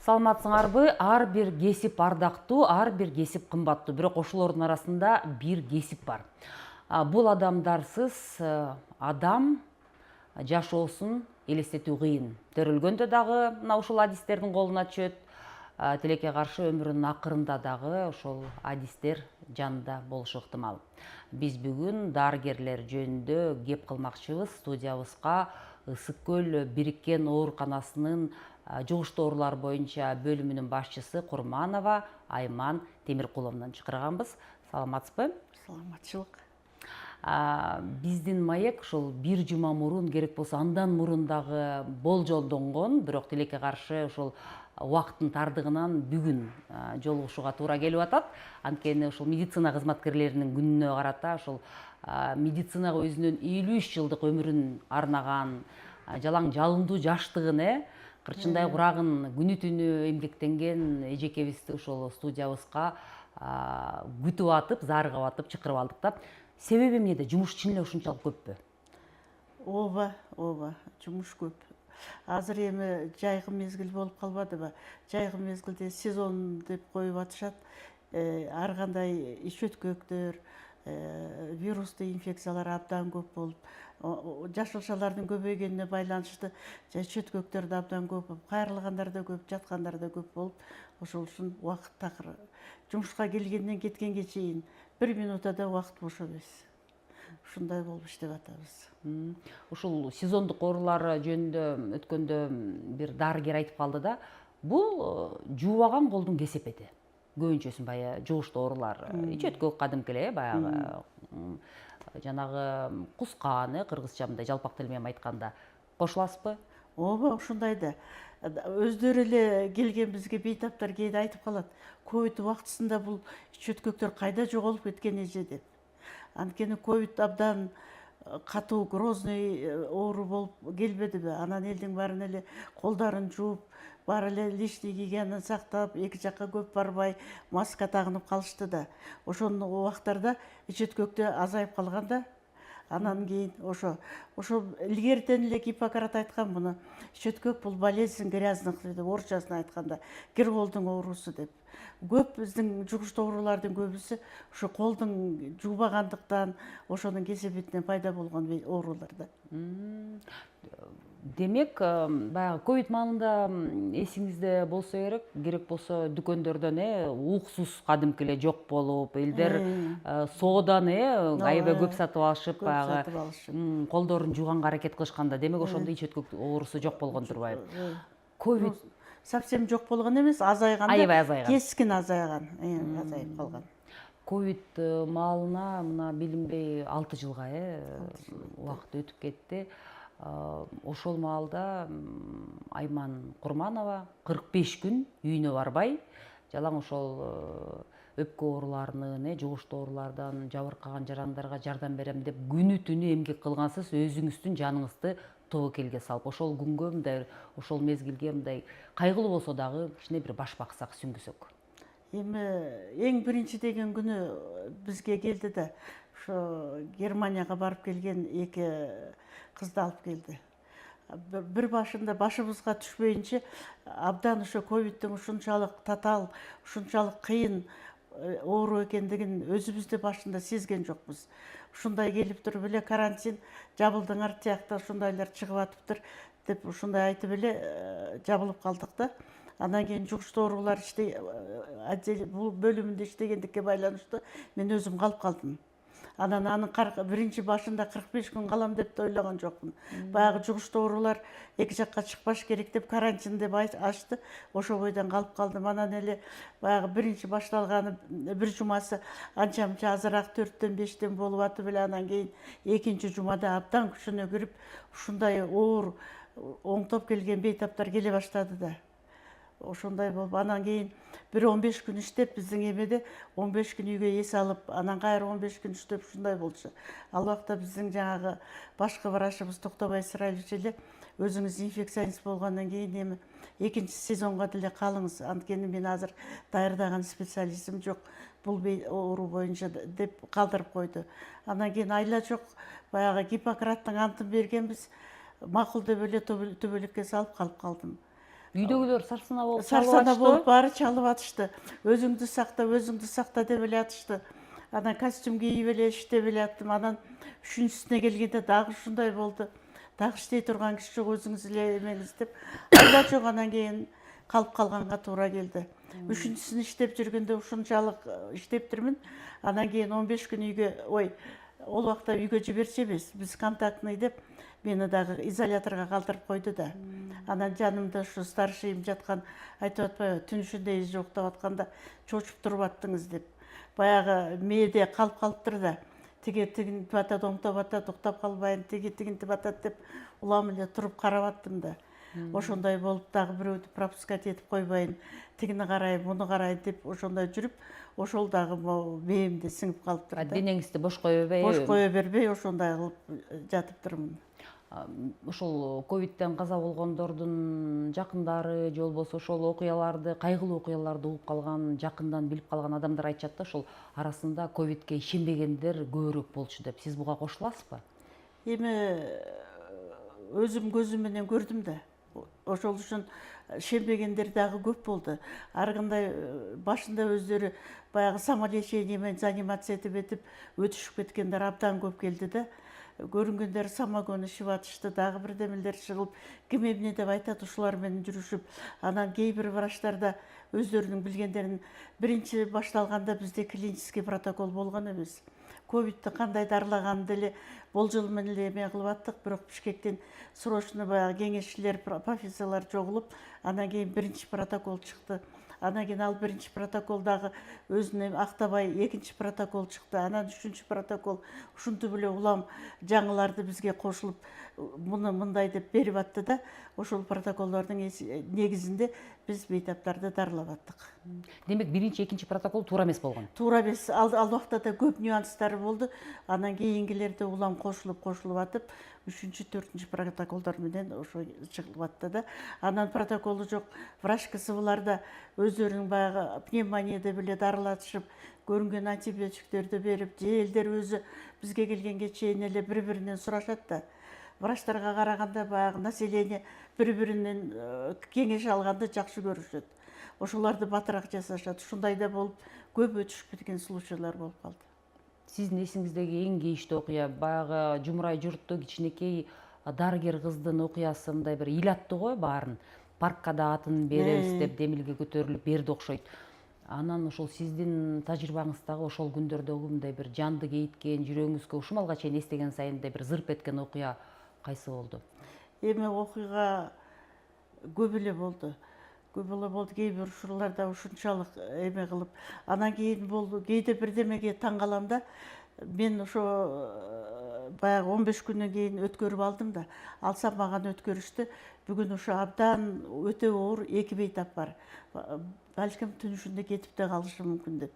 Саламатсыңарбы? Ар бир кесип ардактуу, ар бир кесип кымбаттуу. Бирок ошолордун арасында бир кесип бар. Бул адамдарсыз адам жашоосун элестетүү кыйын. Төрөлгөндө дагы мына ушул адистердин колуна түшөт. Тилекке каршы өмүрүнүн акырында дагы ошол адистер жанында болушу ыктымал. Биз бүгүн дарыгерлер жөнүндө кеп кылмакчыбыз. Студиябызга Ысык көл бириккен ооруканасынын жугуштуу оорулар боюнча бөлүмүнүн башчысы Курманова Айман Темиркуловнун чакырганбыз. Саламатсызбы? Саламатчылык. Биздин маек ушул бир жума мурун, керек болсо андан мурун дагы болжолдонгон, бирок тилекке каршы ушул убакыттын тардыгынан бүгүн жолугушууга туура келип атат. Анткени ушул медицина кызматкерлеринин күнүнө карата ушул медицинага өзүнүн 53 жылдык өмүрүн арнаган, жалаң жалындуу жаштыгын, кырчындай курагын күнү түнү эмгектенген эжекебизди ушул студиябызга күтүп атып, зарыгап атып чакырып алдык да. Себеби эмнеде? Жумуш чын эле ушунчалык көппү? Ооба, жумуш көп. Азыр эми жайкы мезгил болуп калбадыбы? Жайкы мезгилде сезон деп коюп атышат. Ар кандай ич өткөктөр, вирустуу инфекциялар абдан көп болуп, жашылчалардын көбөйгөнүнө байланыштуу ич өткөктөр да абдан көп, кайрылгандар да көп, жаткандар да көп болуп, ошол үчүн убакыт такыр. Жумушка келгенден кеткенге чейин 1 минута да убакыт бош эмес. Ушундай болуп иштеп атабыз. Ушул сезондук оорулар жөнүндө өткөндө бир дарыгер айтып калды да, бул жуубаган колдун кесепети. Көбүнчөсүн баягы жугуштуу оорулар, ич өткөк кадимки эле баягы жанагы кускан, кыргызча мындай жалпак тил менен айтканда. Кошуласызбы? Ооба, ушундай да. Өздөрү эле келген бизге бейтаптар кээде айтып калат. Ковид убактысында бул ич өткөктөр кайда жоголуп кеткен эже деп. Анткени ковид абдан катуу, грозный оору болуп келбедиби? Анан элдин баарын эле колдорун жууп, баары эле лишний гигиенаны сактап, эки жакка көп барбай, маска тагынып калышты да. Ошол убактарда ич өткөктө азайып калган да. Анан кийин ошо илгертен эле Гиппократ айткан муну. Ич өткөк бул болезнь грязных, деп орусчасын айтканда, кир колдун оорусу деп. Көп биздин жугуштуу оорулардын көбүсү ошо колдун жуубагандыктан, ошонун кесепетинен пайда болгон оорулар да. Демек, баягы ковид маалында эсиңизде болсо керек болсо дүкөндөрдөн уксус кадимки эле жок болуп, элдер соданы аябай көп сатып алышып, баягы колдорун жууганга аракет кылышканда, демек ошондо ич өткөк оорусу жок болгон турбайбы? Ковид совсем жок болгон эмес, азайган, аябай азайган. Кескин азайган, азайып калган. Ковид маалына мына билинбей 6 жылга убакыт өтүп кетти. Ошол маалда Айман Курманова 45 күн үйүнө барбай, жалаң ошол өпкө ооруларынын, жугуштуу оорулардан жабыркаган жарандарга жардам берем деп күнү түнү эмгек кылгансыз, өзүңүздүн жаныңызды тобокелге салып, ошол күнгө мындай, ошол мезгилге мындай кайгылуу болсо дагы кичине бир баш баксак, сүңгүсөк. Эми эң биринчи деген күнү бизге келди да, ошо Германияга барып келген эки кызды алып келди. Бир башында башыбызга түшпөйүнчө абдан ошо ковидтин ушунчалык татаал, ушунчалык кыйын оору экендигин өзүбүз да башында сезген жокпуз. Ушундай келип туруп эле карантин жабылдыңар тиякта, ушундайлар чыгып атыптыр деп ушундай айтып эле жабылып калдык да. Андан кийин жугуштуу оорулар бул бөлүмүндө иштегендикке байланыштуу мен өзүм калып калдым. Анан анын биринчи башында 45 күн калам деп ойлогон жокмун. Баягы жугуштуу оорулар эки жакка чыкпаш керек деп карантин деп ачты. Ошол бойдон калып калдым. Анан эле баягы биринчи башталганы бир жумасы анча мынча азыраак 4-тен 5-тен болуп атып эле, анан кийин экинчи жумада абдан күчүнө кирип, ушундай оор оңтоп келген бейтаптар келе баштады да. Ошондой болуп, анан кийин бир 15 күн иштеп, биздин эмеде 15 күн үйгө эс алып, анан кайра 15 күн иштеп ушундай болчу. Ал убакта биздин жанагы башкы врачыбыз Токтобай Исраилович эле, өзүңүз инфекционист болгондон кийин эми экинчи сезонго деле калыңыз, анткени мен азыр даярдаган специалистим жок бул оору боюнча деп калтырып койду. Андан кийин айла жок, баягы Гиппократтын антын бергенбиз, макул деп эле төбөлүккө салып калып калдым. Үйдөгүлөр сарсана болуп сарсана болуп баары чалып атышты. Өзүңдү сакта деп эле атышты. Анан костюм кийип эле иштеп эле аттым. Анан үчүнчүсүнө келгенде дагы ушундай болду. Дагы иштей турган киши жок, өзүңүз эле эмеңиз деп. Анда жок, анан кийин калып калганга туура келди. Үчүнчүсүн иштеп жүргөндө ушунчалык иштептирмин. Анан кийин 15 күн үйгө, ол убакта үйгө жиберчү эмес. Биз контактный деп мени дагы изоляторго калтырып койду да. Анан жанымда ушу старшийым жаткан, айтып атпайбы, түн ичинде эзи жок деп атканда чочуп туруп аттыңыз деп. Баягы мээде калып калыптыр да. Тигинтип атат, оңтоп атат, уктап калбайын, тигинтип атат деп улам эле туруп карап аттым да. Ошондой болуп дагы бирөөдү пропускать этип койбойн, тигини карайын, муну карайын деп ошондой жүрүп, ошол дагы мээмде сиңип калыптыр да. Денеңизди бош кое бербей? Бош кое бербей ошондой кылып жатыптырмын. Ошол ковидтен каза болгондордун жакындары же болбосо ошол окуяларды, кайгылуу окуяларды угуп калган, жакындан билип калган адамдар айтышат да, ошол арасында ковидке ишенбегендер көбүрөөк болчу деп. Сиз буга кошуласызбы? Эми өзүм көзүм менен көрдүм да. Ошол үчүн ишенбегендер дагы көп болду. Ар кандай башында өздөрү баягы самолечение менен заниматься этип өтүшүп кеткендер абдан көп келди да. Көрүнгөндөр самогон ичип атышты, дагы бирдемелер чыгып, ким эмне деп айтат, ушулар менен жүрүшүп. Анан кээ бир врачтар да өздөрүнүн билгендерин, биринчи башталганда бизде клинический протокол болгон эмес. Ковидти кандай дарылаганды деле болжол менен эле эме кылып аттык, бирок Бишкектен срочно баягы кеңешчилер, профессорлор чогулуп, анан кийин биринчи протокол чыкты. Анан кийин ал биринчи протокол дагы өзүн актабай экинчи протокол чыкты. Анан үчүнчү протокол ушинтип эле улам жаңыларды бизге кошулуп, муну мындай деп берип атты да. Ошол протоколдордун негизинде биз бейтаптарды дарылап аттык. Демек, биринчи, экинчи протокол туура эмес болгон. Туура эмес. Ал убакта да көп нюанстары болду. Анан кийингилерде улам кошулуп атып, үчүнчү, төртүнчү протоколдор менен ошо чыгылып атты да. Анан протоколу жок, врач КСВлар да өздөрүнүн баягы пневмония деп эле дарылатышып, көрүнгөн антибиотиктерди берип, же элдер өзү бизге келгенге чейин эле бири-биринен сурашат да. Врачтарга караганда баягы население бири-биринен кеңеш алганды жакшы көрүшөт. Ошоларды батыраак жасашат. Ушундай да болуп, көп өтүшүп кеткен случайлар болуп калды. Сиздин эсиңиздеги эң кейиштүү окуя баягы Жумурай журтту кичинекей дарыгер кыздын окуясы, мындай бир ил аттуу го баарын. Паркка да атын беребиз деп демилге көтөрүлүп берди окшойт. Анан ошол сиздин тажрыйбаңыздагы ошол күндөрдөгү мындай бир жанды кейиткен, жүрөгүңүзгө ушумалга чейин эстеген сайын бир зырп эткен окуя кайсы болду? Эми окуйга көп эле болду. Кээ бир учурларда ушунчалык эме кылып, анан кийин болду. Кээде бирдемеге таң калам да. Мен ошо баягы 15 күндөн кийин өткөрүп алдым да. Алсам мага өткөрүштү. Бүгүн ошо абдан өтө оор 2 бейтап бар. Балким түн ичинде кетип да калышы мүмкүн деп.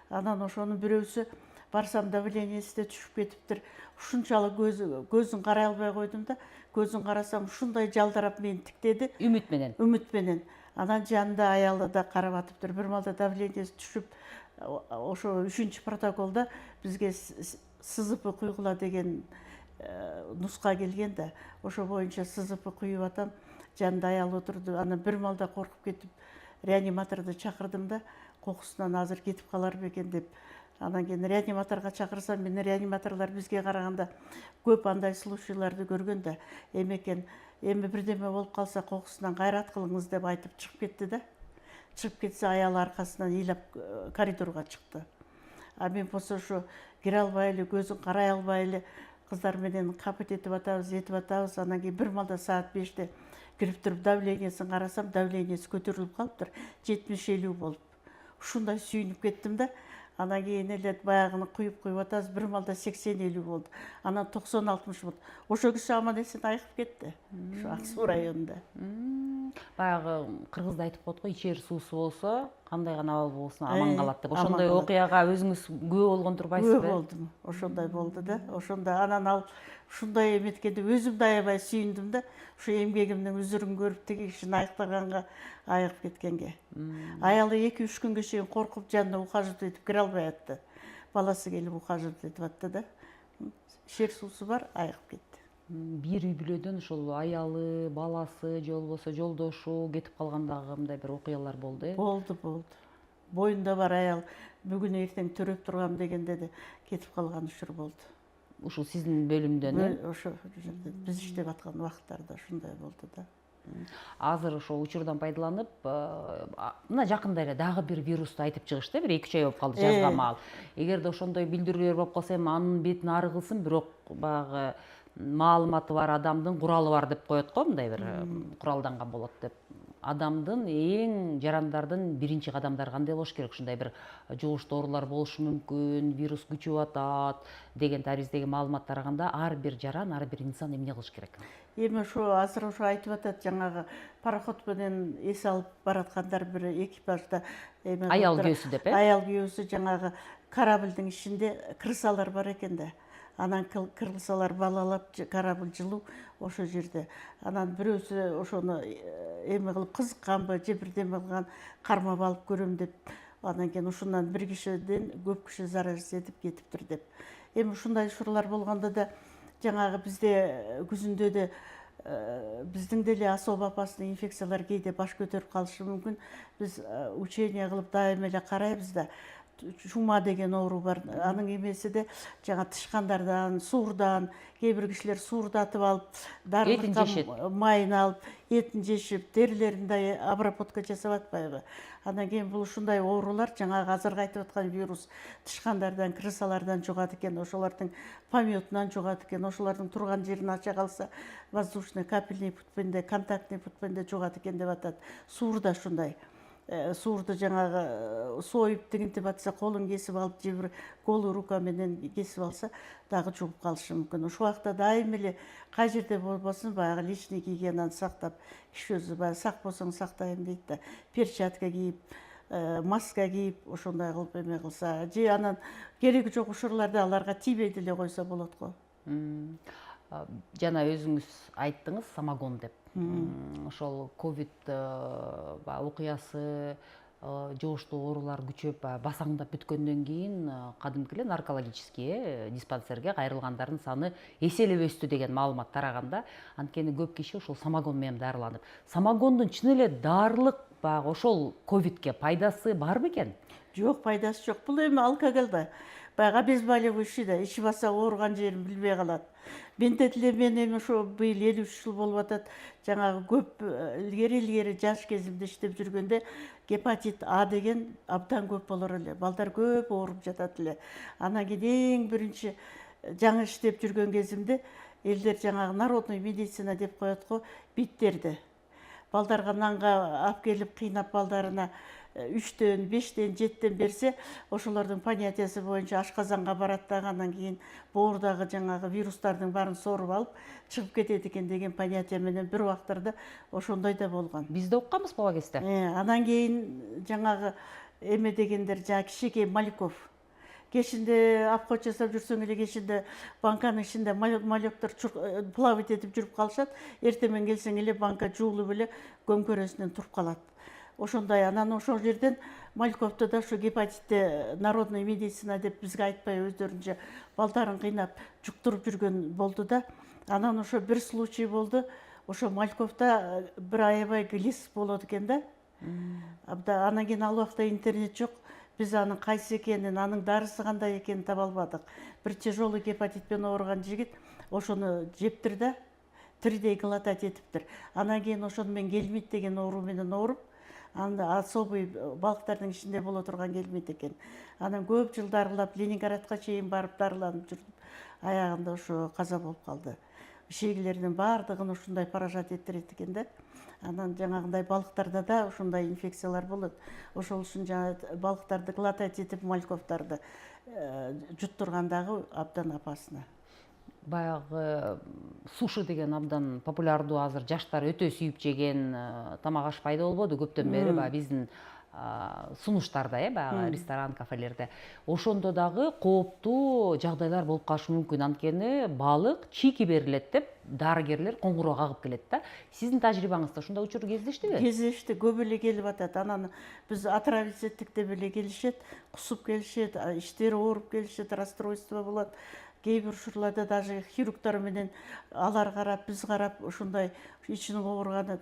Анан ошонун бирөөсү барсам давлениеси да түшүп кетиптир. Ушунчалык көзүн карай албай койдум да. Көзүн карасам ушундай жалдарап мени тиктеди. Үмүт менен. Үмүт менен. Анан жанында аялы да карап атыптыр. Бир малда давлениеси түшүп, ошо 3-чү протоколда бизге СЗП куйгула деген нуска келген да. Ошо боюнча СЗП куюп атам. Жанында аял отурду. Анан бир малда коркуп кетип, реаниматорду чакырдым да, кокусунан азыр кетип калар бекен деп. Анан кийин реаниматорго чакырсам, мени реаниматорлор бизге караганда көп андай случайларды көргөн да. Эми бирдеме болуп калса кокусунан кайрат кылыңыз деп айтып чыгып кетти да. Чыгып кетсе аялы аркасынан ыйлап коридорго чыкты. А мен болсо ошо кире албай эле, көзүн карай албай эле кыздар менен капыт этип атабыз. Анан кийин бир малда саат 5-те кирип туруп давлениесин карасам, давлениеси көтөрүлүп калыптыр. 70-50 болуп. Ушундай сүйүнүп кеттим да. Анан кийин эле баягыны куюп атабыз, бир малда 80-50 болду. Анан 90-60 болду. Ошо киши аман эсен айыгып кетти. Ошо Ак Суу районунда. Баягы кыргызда айтып коет го, ичер суусу болсо, кандай гана абал болсун аман калат деп. Ошондой окуяга өзүңүз күбө болгон турбайсызбы? Күбө болдум. Ошондой болду да. Ошондо анан ал ушундай эметкенде өзүм да аябай сүйүндүм да. Ушу эмгегимдин үзүрүн көрүп тиги кишини айыктаганга айыгып кеткенге. Аялы 2-3 күнгө чейин коркуп жанына ухаживать этип кире албай атты. Баласы келип ухаживать этип атты да. Ичер суусу бар, айыгып кетти. Бир үй бүлөдөн ошол аялы, баласы же болбосо жолдошу кетип калгандагы мындай бир окуялар болду. Болды. Бойында бар аял бүгүн эртең төрөп тургам дегенде де кетип калган учур болду. Ушул сиздин бөлүмдөн Ошо жерде биз иштеп аткан убакыттарда ушундай болду да. азыр ошол учурдан пайдаланып, мына жакында эле дагы бир вирусту айтып чыгышты, бир 2-3 ай болуп калды жазган маал. Эгерде ошондой билдирүүлөр болуп калса, эми анын бетин ары кылсын, бирок баягы маалыматы бар адамдын куралы бар деп коет го, мындай бир куралданган болот деп. Адамдын эң жарандардын биринчи кадамдары кандай болуш керек? Ушундай бир жугуштуу оорулар болушу мүмкүн, вирус күчөп атат деген тарибиздеги маалымат тараганда ар бир жаран, ар бир инсан эмне кылыш керек? Эми ошо азыр ошо айтып атат, жаңагы пароход менен эс алып бараткандар бир экипажда эме Аял күйөөсү деп, аял күйөөсү жаңагы кораблдын ичинде крысалар бар экен да. Анан крысалар балалап корабль жылуу ошо жерде. Анан бирөөсү ошону эме кылып кызыкканбы же бирдеме кылган, кармап алып көрөм деп, анан кийин ушундан бир кишиден көп киши заразиться этип кетиптир деп. Эми ушундай учурлар болгондо да жаңагы бизде күзүндө да биздин деле особо опасный инфекциялар кээде баш көтөрүп калышы мүмкүн. Биз учение кылып дайыма эле карайбыз да. Чума деген оору бар. Анын эмеси де жаңа тышкандардан, суурдан, кээ бир кишилер суурдатып алып, дарылыкка майын алып, этин жешип, терилерин да обработка жасап атпайбы. Андан кийин бул ушундай оорулар жаңагы азыркы айтып аткан вирус тышкандардан, крысалардан жугат экен, ошолордун пометунан жугат экен, ошолордун турган жерин ача калса, воздушный капельный путьпенде, контактный путьпенде жугат экен деп атат. Суурда ушундай. Суурду жаңагы союп тигинтип атса, колун кесип алып, же бир голый рука менен кесип алса, дагы жугуп калышы мүмкүн. Ошол убакта дайыма эле кай жерде болбосун баягы личный гигиенаны сактап, киши өзү баягы сак болсоң сактайм дейт да, перчатка кийип, маска кийип, ошондой кылып эме кылса, же анан кереги жок учурларда аларга тийбей деле койсо болот го. Жана өзүңүз айттыңыз самогон деп. Ошол ковид окуясы, жугуштуу оорулар күчөп басаңдап бүткөндөн кийин кадимки эле наркологический диспансерге кайрылгандардын саны эселеп өстү деген маалымат тараганда, анткени көп киши ошол самогон менен дарыланып. Самогондун чын эле дарылык баягы ошол ковидке пайдасы барбы экен? Жок, пайдасы жок. Бул эми алкоголь да. Баягы обезболивающий да, ичип алса ооруган жерин билбей калат. Менде деле мен эми ошо быйыл 53 жыл болуп атат. Жаңагы көп илгери жаш кезимде иштеп жүргөндө гепатит А деген абдан көп болор эле. Балдар көп ооруп жатат эле. Анан кийин эң биринчи жаңы иштеп жүргөн кезимде элдер жаңагы народный медицина деп коет го, биттерди. Балдарга нанга алып келип кыйнап балдарына 3-төн, 5-тен, 7-тен берсе, ошолордун понятиясы боюнча ашказанга барат дагы, анан кийин боордагы жаңагы вирустардын баарын соруп алып, чыгып кетет экен деген понятия менен бир убактарда ошондой да болгон. Бизде окуганбыз бала кезде. Анан кийин жаңагы эме дегендер, жаңа кичинекей мальков. Кешинде обход жасап жүрсөң эле, кешинде банканын ичинде малектор плавать этип жүрүп калышат. Эртемен келсең эле банка жуулуп эле көмкөрөсүнөн туруп калат. Ошондой, анан ошол жерден Мальковто да ошо гепатитте народный медицина деп бизге айтпай өздөрүнчө балдарын кыйнап жуктуруп жүргөн болду да. Анан ошо бир случай болду. Ошо Мальковто бир аябай глист болот экен да. Анан кийин ал убакта интернет жок. Биз анын кайсы экенин, анын дарысы кандай экенин таба албадык. Бир тяжелый гепатитпен ооруган жигит ошону жептир да, тиридей глотать этиптир. Анан кийин ошону мен гельминт деген оору менен ооруп, анда особый балыктардын ичинде боло турган гельминт экен. Анан көп жыл дарылап, Ленинградка чейин барып дарыланып жүрдүм. Аягында ошо каза болуп калды. Ишегилердин баардыгын ушундай поражать этирет экен да. Анан жаңагындай балыктарда да ушундай инфекциялар болот. Ошол үчүн жаңа балыктарды глотать этип мальковтарды жуттургандагы абдан опасно. Баягы суши деген абдан популярдуу, азыр жаштар өтө сүйүп жеген тамак аш пайда болбоду көптөн бери баягы биздин сунуштарда, баягы ресторан, кафелерде. Ошондо дагы кооптуу жагдайлар болуп калышы мүмкүн, анткени балык чийки берилет деп дарыгерлер коңгуроо кагып келет да. Сиздин тажрыйбаңызда ушундай учур кездештиби? Кездешти, көп эле келип атат. Анан биз отравить деп эле келишет, кусуп келишет, иштери ооруп келишет, расстройство болот. кээ бир учурларда даже хирургдар менен алар карап биз карап ушундай ичинин ооруганы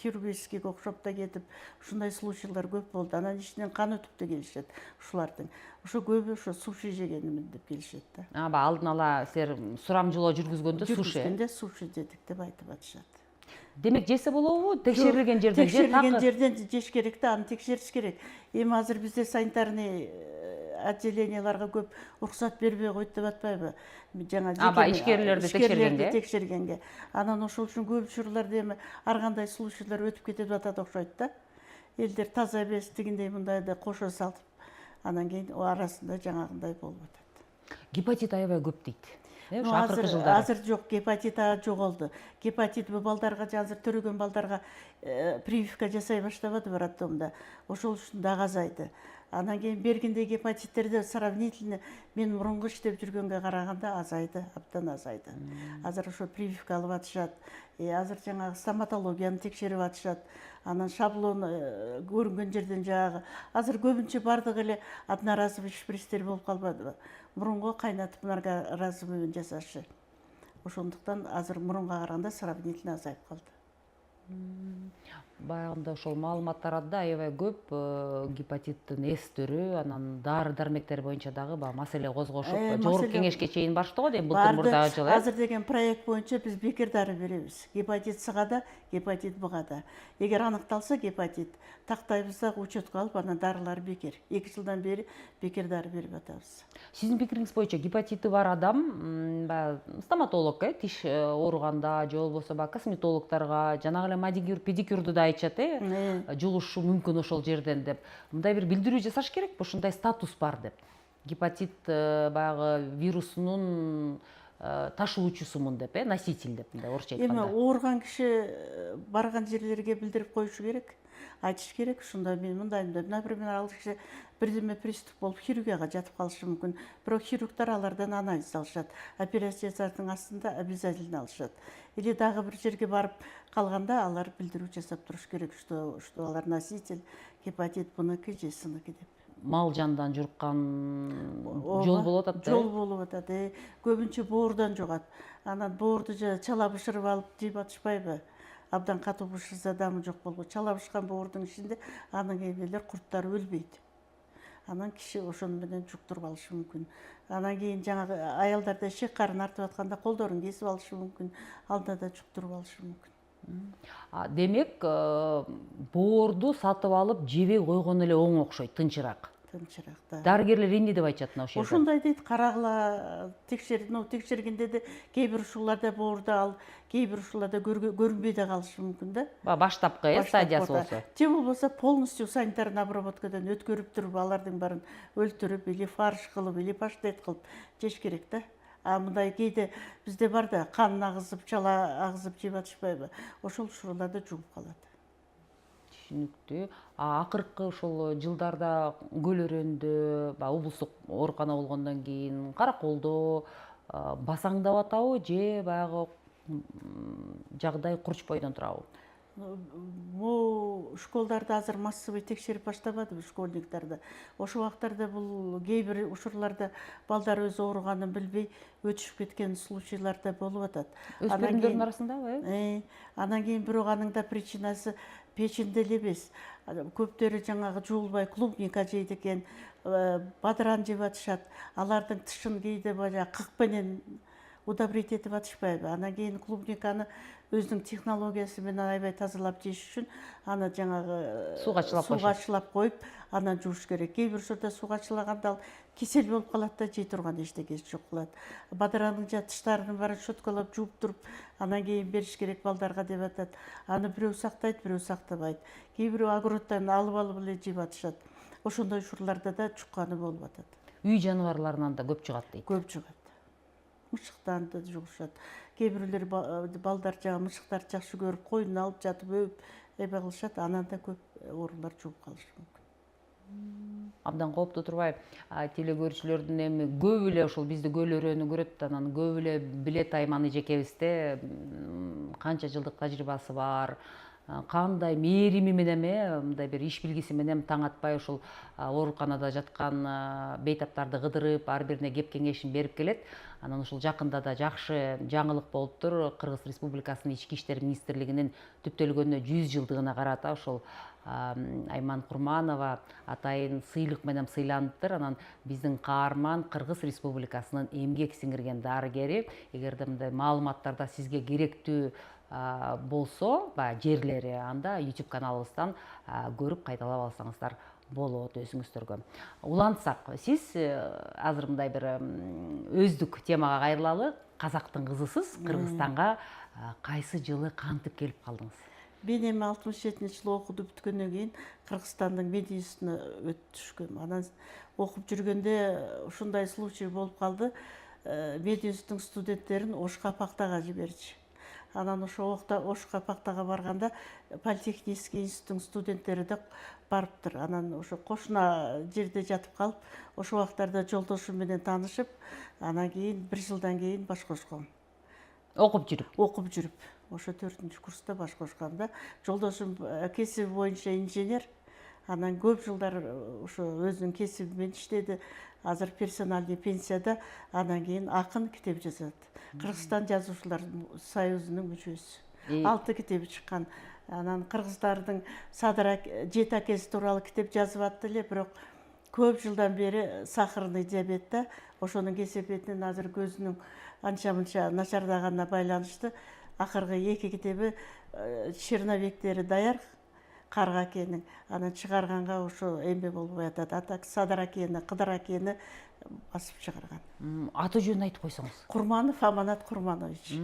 хирургическийге окшоп да кетип ушундай случайлар көп болду. Анан ичинен кан өтүп да келишет ушулардын. Ошо көбү ошо суши жегенимин деп келишет да. Алдын ала силер сурамжылоо жүргүзгөндө суши. Жүргүзгөндө суши жедик деп айтып атышат. Демек жесе болобу? Текшерилген жерден же текшерилген жерден жеш керек да, аны текшериш керек. Эми азыр бизде санитарный отделенияларга көп уруксат бербей койт деп атпайбы? Жаңа ишкерлерди текшергенге. Анан ошол үчүн көп учурларда эми ар кандай случайлар өтүп кетип атат окшойт да. Элдер таза эмес, тигиндей мындай да кошо салтып, анан кийин арасында жаңагындай болуп атат. Гепатит аябай көп дейт. Акыркы жылдары. Азыр жок, гепатит А жоголду. Гепатит Б балдарга, азыр төрөгөн балдарга прививка жасай баштабады роддомдо. Ошол үчүн дагы азайды. Анан кийин бергиндей гепатиттерде сравнительно мен мурунку иштеп жүргөнгө караганда азайды, абдан азайды. Азыр ошо прививка алып атышат. Азыр жаңагы стоматологияны текшерип атышат. Анан шаблон көрүнгөн жерден жаңагы азыр көбүнчө бардыгы эле одноразовый шприцтер болуп калбадыбы? Мурунку кайнатып одноразовый жасашы. Ошондуктан азыр мурунга караганда сравнительно азайып калды. Баягында ошол маалыматтарда аябай көп гепатиттин эс түрү, анан дары дармектер боюнча дагы маселе козгошуп, жогорку кеңешке чейин барышты го дейм былтыр мурдагы жылы. Азыр деген проект боюнча биз бекер дары беребиз. Гепатит С-га да, гепатит Б-га да. Эгер аныкталса гепатит, тактайбыз да учетко алып, анан дарылар бекер. 2 жылдан бери бекер дары берип атабыз. Сиздин пикириңиз боюнча гепатити бар адам стоматолог, тиш ооруганда же болбосо косметологдорго, жанагы эле маникюр, педикюрду да айтышат, жугушу мүмкүн ошол жерден деп. Мындай бир билдирүү жасаш керекпи, ушундай статус бар деп. Гепатит баягы вирусунун ташуучусумун деп, носитель деп, мындай орусча айтканда. Эми ооруган киши барган жерлерге билдирип коюшу керек. Айтыш керек, ушундай мен мындайм деп. Например, ал киши бирдеме приступ болуп хирургияга жатып калышы мүмкүн. Бирок хирургдар алардан анализ алышат. Операция жасаардын астында обязательно алышат. Или дагы бир жерге барып калганда алар билдирүү жасап туруш керек, что алар носитель гепатит Б-ныки же С-ныки деп. Мал жандан журккан жол болуп атат да. Жол болуп атат. Көбүнчө боордон жугат. Анан боорду же чала бышырып алып жеп атышпайбы? Абдан катуу бышырса дамы жок болбойт. Чала бышкан боордун ичинде анын эмелер курттар өлбөйт. Анан киши ошону менен жуктуруп алышы мүмкүн. Анан кийин жаңагы аялдарда ишек карын артып атканда колдорун кесип алышы мүмкүн. Анда да жуктуруп алышы мүмкүн. Демек, боорду сатып алып жебей койгон эле оң окшойт, тынчыраак. Дарыгерлер эмне деп айтышат мына ошол жерде? Ошондой дейт, карагыла, текшергенде де кээ бир ушуларда боорду ал, кээ бир ушуларда көрүнбөй да калышы мүмкүн да. Баштапкы стадиясы болсо. Же болбосо полностью санитарный обработкадан өткөрүп туруп, алардын баарын өлтүрүп, или фарш кылып, или паштет кылып жеш керек да. Мындай кейде бизде бар да, кан агызып, чала агызып жеп атышпайбы? Ошол учурларда жугуп калат. Түшүнүктүү. Акыркы ушул жылдарда Көл-Өрөндө, облустук оорукана болгондон кийин Караколдо басаңдап атабы же баягы жагдай курчпойдон турабы? Могу школдарда азыр массовый текшерип баштабадыбы школьниктарды. Ошол убактарда бул кээ бир учурларда балдар өзү ооруганын билбей өтүшүп кеткен случайларда болуп атат. Өспүрүмдөрдүн арасындабы? Анан кийин бирок анын да причинасы печенде эле эмес. Көптөрү жаңагы жуулбай клубника жейт экен, бадыран жеп атышат. Алардын тышын кээде баягы кык менен удобрить этип атышпайбы? Анан кийин клубниканы өзүнүн технологиясы менен аябай тазалап жеш үчүн аны жаңагы сууга чылап коюп, анан жууш керек. Кээ бир учурда сууга чылаганда ал кесел болуп калат да, жей турган эчтекеси жок болот. Бадыранын тыштарынын баарын щеткалап жууп туруп, анан кийин бериш керек балдарга деп атат. Аны бирөө сактайт, бирөө сактабайт. Кээ бирөө огороддон алып эле жеп атышат. Ошондой учурларда да жукканы болуп атат. Үй жаныбарларынан да көп жугат дейт. Көп жугат. Мышыктан да жугушат. Кээ бирлер балдар мышыктарды жакшы көрүп, коюнун алып жатып өп эме кылышат, анан да көп оорулар жугуп калышы мүмкүн. Абдан кооптуу турбайбы? Теле көрүүчүлөрдүн эми көп эле ушул бизди Көл-Өрөнү көрөт, анан көп эле билет Айман эжекебизде канча жылдык тажрыйбасы бар. кандай мээрими менен мындай бир иш билгиси менен таң атпай ушул ооруканада жаткан бейтаптарды кыдырып ар бирине кеп кеңешин берип келет. Анан ушул жакында да жакшы жаңылык болуптур. Кыргыз Республикасынын Ички иштер министрлигинин түптөлгөнүнө 100 жылдыгына карата ушул Айман Курманова атайын сыйлык менен сыйланыптыр. Анан биздин каарман Кыргыз Республикасынын эмгек сиңирген дарыгери. Эгерде мындай маалыматтарда сизге керектүү болсо, жерлери, анда YouTube каналыбыздан көрүп кайталап алсаңыздар болот өзүңүздөргө. Улантсак, сиз азыр мындай бир өздүк темага кайрылалы. Казактын кызысыз, Кыргызстанга кайсы жылы кантип келип калдыңыз? Мен эми 67-жылы окуду бүткөндөн кийин Кыргызстандын медиасына өтүп түшкөм. Анан окуп жүргөндө ушундай случай болуп калды. Медиастын студенттерин Ош Капактага жиберчү. Анан ошо Ош Капактага барганда Политехнический институттун студенттери да барыптыр. Анан ошо кошуна жерде жатып калып, ошол убактарда жолдошум менен таанышып, анан кийин 1 жылдан кийин баш кошком. Окуп жүрүп. Ошо 4-курста баш кошкомда. Жолдошум кесиби боюнча инженер. Анан көп жылдар ошо өзүнүн кесиби менен иштеди. Азыр персональный пенсияда, анан кийин акын китеп жазат. Кыргызстан жазуучулар союзунун мүчөсү. 6 китеби чыккан. Анан кыргыздардын Садыр 7 акеси тууралуу китеп жазып атты эле, бирок көп жылдан бери сахарный диабетте, ошонун кесепетинен азыр көзүнүн анча-мынча начардаганына байланыштуу акыркы 2 китеби черновиктери даяр. Карга акенин, анан чыгарганга ошо эмне болбой атат. Атак Садыр акени, Кыдыр акени басып чыгарган. Аты жөнүн айтып койсоңуз. Курманов Аманат Курманович.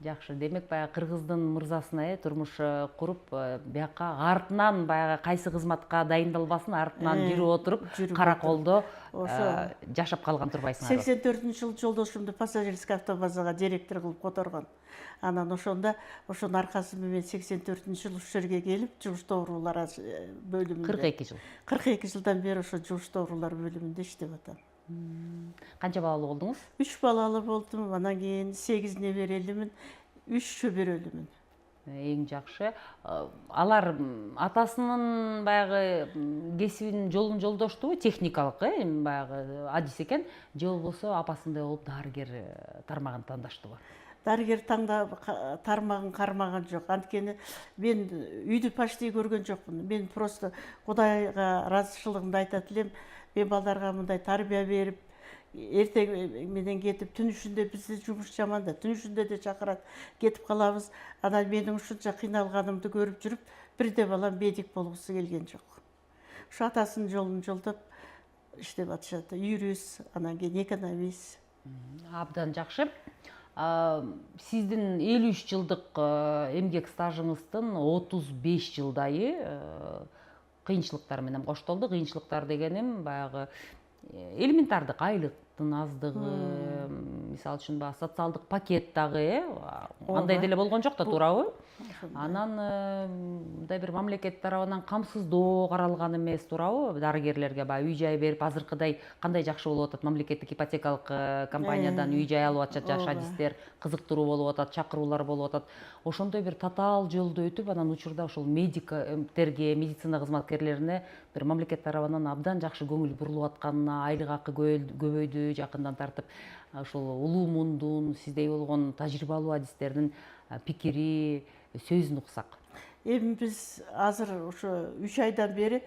Жакшы. Демек баягы кыргыздын мырзасына турмуш куруп, бияка артынан баягы кайсы кызматка дайындалбасын, артынан жүрүп отуруп, Караколдо жашап калган турбайсыңар. 84-жылы жолдошумду пассажирский автобазага директор кылып которгон. Анан ошондо ошонун аркасы менен 84-жылы ушул жерге келип, жугуштуу оорулар бөлүмүндө 42 жыл. 42 жылдан бери ошо жугуштуу оорулар бөлүмүндө иштеп атам. Канча балалуу болдуңуз? 3 балалуу болдум. Анан кийин 8 неберелимин, 3 шөбөрөлүмүн. Эң жакшы. Алар атасынын баягы кесибинин жолун жолдоштубу? Техникалык, баягы адис экен, же болбосо апасындай болуп дарыгер тармагын тандаштыбы? Дарыгер тармагын кармаган жок. Анткени мен үйдү почти көргөн жокмун. Мен просто Кудайга ыраазычылыгымды айтат элем. Мен балдарга мындай тарбия берип, эртең менен кетип, түн ичинде бизде жумуш жаман да, түн ичинде де чакырат, кетип калабыз. Анан менин ушунча кыйналганымды көрүп жүрүп, бирде балам медик болгусу келген жок. Ушу атасынын жолун жолдоп иштеп атышат. Юрист, анан кийин экономист. Абдан жакшы. Сиздин 53 жылдык эмгек стажыңыздын 35 жылдайы кыйынчылыктар менен коштолду. Кыйынчылыктар дегеним баягы элементардык айлыктын аздыгы, мисалы үчүн баягы социалдык пакет дагы, андай деле болгон жок да, туурабы? Анан мындай бир мамлекет тарабынан камсыздоо каралган эмес, туурабы? Дарыгерлерге баягы үй-жай берип, азыркыдай кандай жакшы болуп атат, мамлекеттик ипотекалык компаниядан үй-жай алып атышат жаш адистер, кызыктыруу болуп атат, чакыруулар болуп атат. Ошондой бир татаал жолду өтүп, анан учурда ошол медиктерге, медицина кызматкерлерине бир мамлекет тарабынан абдан жакшы көңүл бурулуп атканына, айлык акы көбөйдү жакындан тартып, ошол улуу мундун, сиздей болгон тажрыйбалуу адистердин пикири, сөзүн уксак. Эми биз азыр ошо 3 айдан бери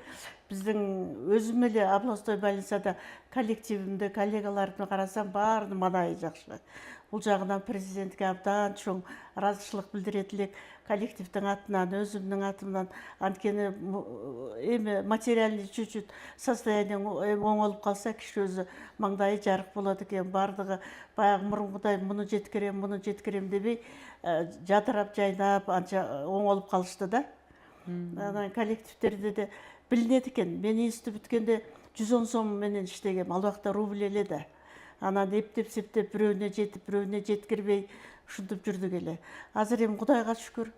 биздин өзүм эле областной больницада коллективимде коллегаларымды карасам, баарынын маанайы жакшы. Бул жагынан президентке абдан чоң ыраазычылык билдирет элек, коллективдин атынан, өзүмдүн атымдан. Анткени эми материальный чуть-чуть состояние оңолуп калса, киши өзү маңдайы жарык болот экен. Бардыгы баягы мурункудай муну жеткирем дебей, жадырап, жайнап, анча оңолуп калышты да. Анан коллективдерде де билинет экен. Мен институт бүткөндө 110 сом менен иштегем. Ал убакта рубль эле да. Анан эптеп-септеп бирөөнө жетип, бирөөнө жеткирбей ушинтип жүрдүк эле. Азыр эми Кудайга шүкүр,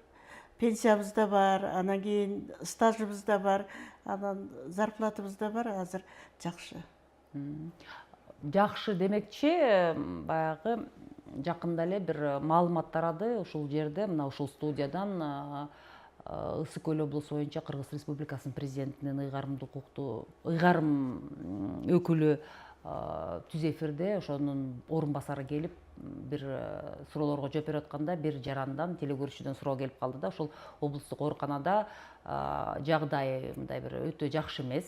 пенсиябыз да бар, анан кийин стажыбыз да бар, анан зарплатабыз да бар, азыр жакшы. Жакшы демекчи, баягы жакында эле бир маалымат тарады ушул жерде, мына ушул студиядан Ысык Көл облусу боюнча Кыргыз Республикасынын президентинин ыйгарым өкүлү түз эфирде ошонун орун басары келип бир суроолорго жооп берип атканда бир жарандан телекөрүүчүдөн суроо келип калды да, ошол облустук ооруканада жагдайы мындай бир өтө жакшы эмес,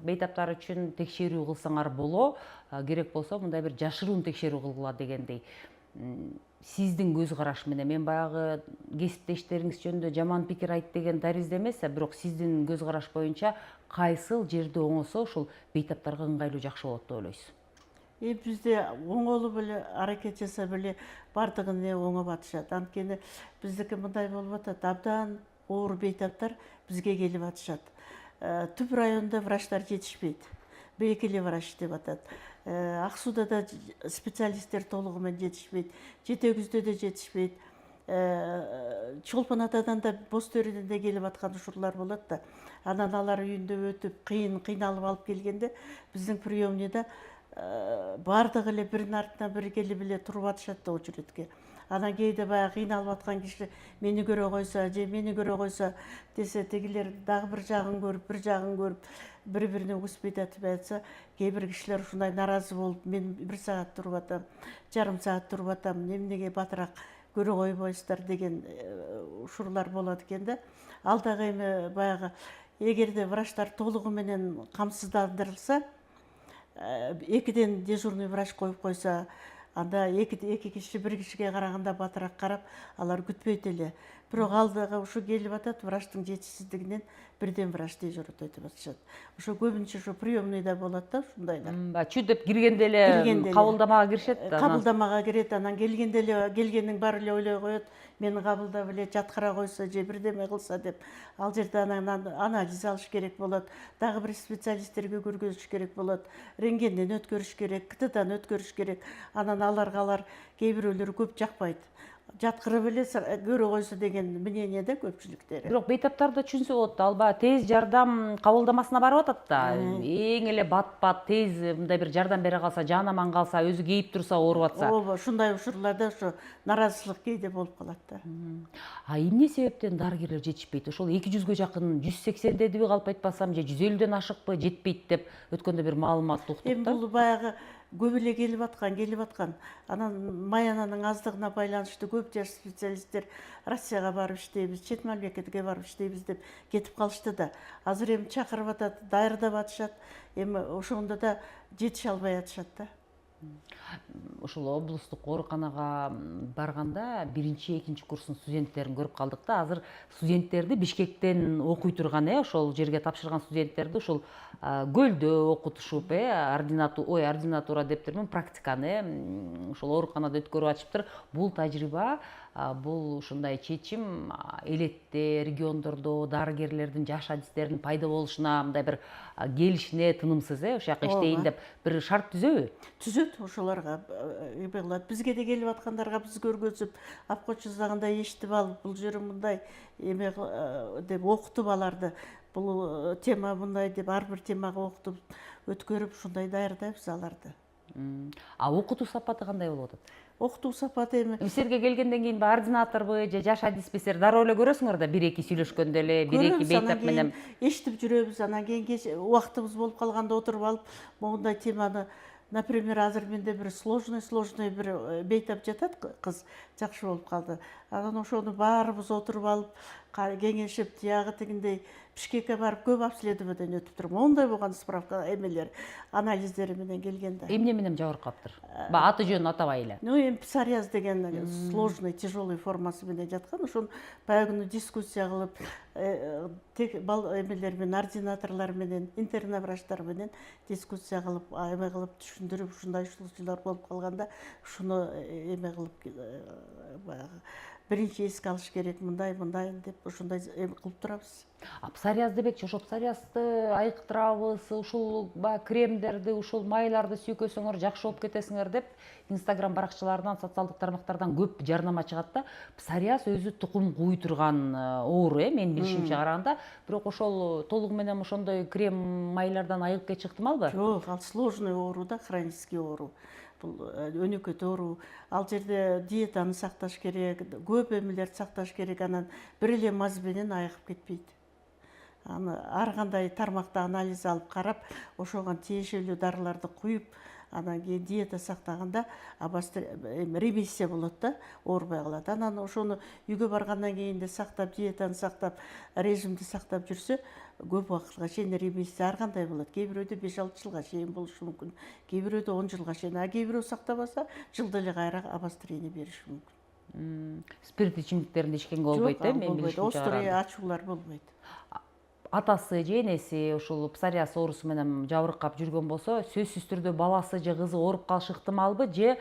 бейтаптар үчүн текшерүү кылсаңар боло, керек болсо мындай бир жашыруун текшерүү кылгыла дегендей. Сиздин көз караш менен, мен баягы кесиптештериңиз жөнүндө жаман пикир айт деген даризде эмес, бирок сиздин көз караш боюнча кайсыл жерде оңосо ошол бейтаптарга ыңгайлуу жакшы болот деп ойлойсуз? Бизде оңолуп эле аракет жасап эле бардыгын оңоп атышат. Анткени биздики мындай болуп атат, абдан оор бейтаптар бизге келип атышат. Түп районда врачтар жетишпейт. Бейкили врач деп атат. Ак-Сууда да специалисттер толугу менен жетишпейт. Жетегүздө да жетишпейт. Чолпон Атадан да Боз Төрөдөн да келип аткан ушурлар болот да. Анан алар үйүндө өтүп, кыйналып алып келгенде биздин приемныйда бардыгы эле биринин артынан бири келип эле туруп атышат да очередке. Анан кээде баягы кыйналып аткан киши мени көрө койсо, же мени көрө койсо десе, тегилер дагы бир жагын көрүп, бири-бирине угуспайт атпай атса, кээ бир кишилер ушундай наразы болуп, мен 1 саат туруп атам, жарым саат туруп атам, эмнеге батыраак көрө койбойсуздар деген ушурлар болот экен да. Ал дагы эми баягы эгерде врачтар толугу менен камсыздандырылса, экиден дежурный врач коюп койсо, анда эки киши бир кишиге караганда батыраак карап, алар күтпөйт эле. Бирок ал дагы ушу келип атат, врачтын жетишсиздигинен бирден врач дежурить этип атышат. Ошо көбүнчө ошо приемныйда болот да, ушундайлар. Чү деп киргенде эле кабылдамага киришет да. Кабылдамага кирет, анан келгенде эле келгенин баары эле ойлой коет, мени кабылдап эле жаткыра койсо же бирдеме кылса деп. Ал жерде анан анализ алыш керек болот, дагы бир специалисттерге көргөзүш керек болот, рентгенден өткөрүш керек, КТдан өткөрүш керек. Анан алар кээ бирөөлөрү көп жакпайт. Жаткырып эле көрө койсо деген мнениеде көпчүлүктөрү. Бирок бейтаптар да түшүнсө болот да, албай тез жардам кабылдамасына барып атат да. Эң эле бат тез мындай бир жардам бере калса, жан аман калса, өзү кейип турса, ооруп атса. Ооба, ушундай учурларда ошо наразычылык кээде болуп калат да. Эмне себептен дарыгерлер жетишпейт? Ошол 200гө жакын, 180 дедиби калп айтпасам, же 150ден ашыкпы, жетпейт деп өткөндө бир маалымат уктук да. Эми бул баягы көп эле келип аткан. Анан маянаның аздыгына байланыштуу көп жаш специалисттер Россияга барып иштейбиз, чет мамлекетке барып иштейбиз деп кетип калышты да. Азыр эми чакырып атат, даярдап атышат. Эми ошондо да жетише албай атышат да. Ошол облустук ооруканага барганда биринчи, экинчи курстун студенттерин көрүп калдык да. Азыр студенттерди Бишкектен окуй турган, ошол жерге тапшырган студенттерди ушул көлдө окутушуп, ординатура дептермин, практиканы ошол ооруканада өткөрүп атышыптыр. Бул тажрыйба, бул ушундай чечим элетте, региондордо дарыгерлердин жаш адистеринин пайда болушуна, мындай бир келишине тынымсыз, ошол жака иштейин деп бир шарт түзөбү? Түзөт, ошолорго эме кылат. Бизге да келип аткандарга биз көргөзүп, апкоч жазганда эшитип алып, бул жери мындай эме деп окутуп аларды. Бул тема мындай деп ар бир темага окутуп өткөрүп, ушундай даярдайбыз аларды. Окутуу сапаты кандай болуп атат? Окутуу сапаты эми Силерге келгенден кийин ординаторбу же жаш адиспесиңер дароо эле көрөсүңөр да, 1-2 сүйлөшкөндө эле, 1-2 бейтап менен эшитип жүрөбүз. Анан кийин убактыбыз болуп калганда отуруп алып, моундай теманы, например, азыр менде бир сложный бир бейтап жатат, кыз жакшы болуп калды. Анан ошону баарыбыз отуруп алып, кеңешип, тиягы тигиндей Бишкекке барып көп обследованиеден өтүп туруп, моундай болгон справка эмелер, анализдери менен келген да. Эмне менен жабырып калыптыр? Аты жөнүн атабай эле. Эми псориаз деген сложный, тяжелый формасы менен жаткан. Ошону баягы күнү дискуссия кылып, эмелер менен, ординаторлор менен, интерноврачтар менен дискуссия кылып, эме кылып түшүндүрүп, ушундай случайлар болуп калганда, ушуну эме кылып баягы биринчи эске алыш керек, мындай деп ушундай эме кылып турабыз. Псориаз дебекчи, ошол псориазды айыктырабыз, ушул кремдерди, ушул майларды сүйкөсөңөр жакшы болуп кетесиңер деп Instagram баракчаларынан, социалдык тармактардан көп жарнама чыгат да. Псориаз өзү тукум кууй турган оору, менин билишимче караганда, бирок ошол толугу менен ошондой крем майлардан айыгып кетиши ыктымалбы? Жок, ал сложный оору да, хронический оору. бул өнөкөт оору. Ал жерде диетаны сакташ керек, көп эмелерди сакташ керек, анан бир эле маз менен айыгып кетпейт. Аны ар кандай тармакты анализ алып карап, ошого тиешелүү дарыларды куюп, анан кийин диета сактаганда ремиссия болот да, оорубай калат. Анан ошону үйгө баргандан кийин да сактап, диетаны сактап, режимди сактап жүрсө, көп убакытка чейин ремиссия ар кандай болот. Кээ бирөөдө 5-6 жылга чейин болушу мүмкүн, кээ бирөөдө 10 жылга чейин, а кээ бирөө сактабаса, жылда эле кайра обострение бериши мүмкүн. Спирт ичимдиктеринди ичкенге болбойт, мен билишимче. Острый ачуулар болбойт. Атасы же энеси ушул псориаз оорусу менен жабыркап жүргөн болсо, сөзсүз түрдө баласы же кызы ооруп калышы ыктымалбы, же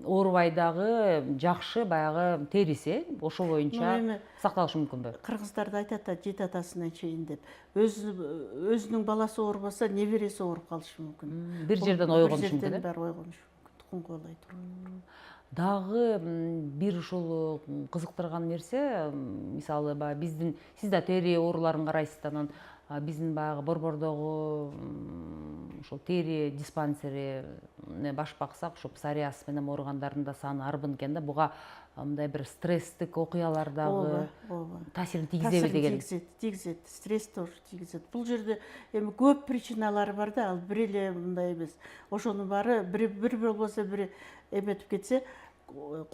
оорубай дагы жакшы баягы териси ошо боюнча сакталышы мүмкүнбү? Кыргыздарда айтат да, жет атасынан чейин деп. Өзүнүн баласы оорубаса, небереси ооруп калышы мүмкүн. Бир жерден ойгонушу мүмкүн. Бир жерден баары ойгонушу мүмкүн, тукум куалай туруп. Дагы бир ушул кызыктырган нерсе, мисалы баягы биздин, сиз да тери ооруларын карайсыз, анан биздин баягы Борбордогу ушул тери диспансерине баш баксак, ушу псориаз менен ооругандардын да саны арбын экен да. Буга мындай бир стресстик окуялар дагы таасирин тийгизеби деген? Тийгизет, стресс тоже тийгизет. Бул жерде эми көп причиналары бар да, ал бир эле мындай эмес. Ошонун баары бир болбосо бир эметип кетсе,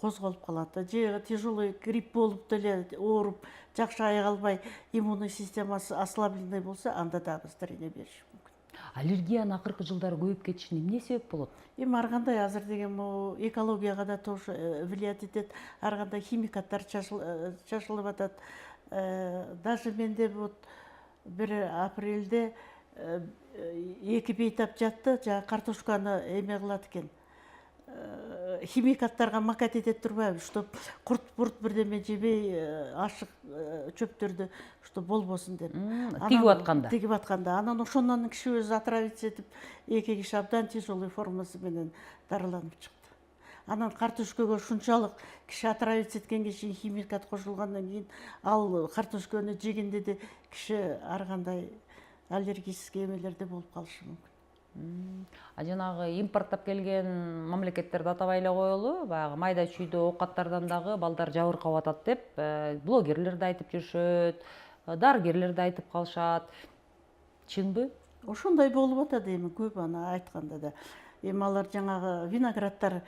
козголуп калат да. Же тяжелый грипп болуп деле ооруп, жакшы айыга албай, иммунный системасы ослабленный болсо, анда да обострение бериши мүмкүн. Аллергиянын акыркы жылдары көбөйүп кетишине эмне себеп болот? Эми ар кандай азыр деген экологияга да тоже влиять этет, ар кандай химикаттар чачылып атат. Даже менде вот бир апрелде 2 бейтап жатты, жана картошканы эме кылат экен. Химикаттарга макат этет турбайбы, чтоб курт-бурт бирдеме жебей, ашык чөптөрдү что болбосун деп. Тигип атканда. Анан ошондон киши өзү отравиться этип, 2 киши абдан тяжелый формасы менен дарыланып чыкты. Анан картошкага ушунчалык киши отравиться эткенге чейин химикат кошулгандан кийин, ал картошканы жегенде де киши ар кандай аллергический эмелерде болуп калышы мүмкүн. Жанагы импорттап келген мамлекеттерди атабай эле коелу, баягы майда чүйдө оокаттардан дагы балдар жабыркап атат деп блогерлер да айтып жүрүшөт, дарыгерлер да айтып калышат. Чынбы? Ошондой болуп атат эми көп аны айтканда да. Эми алар жанагы виноградтар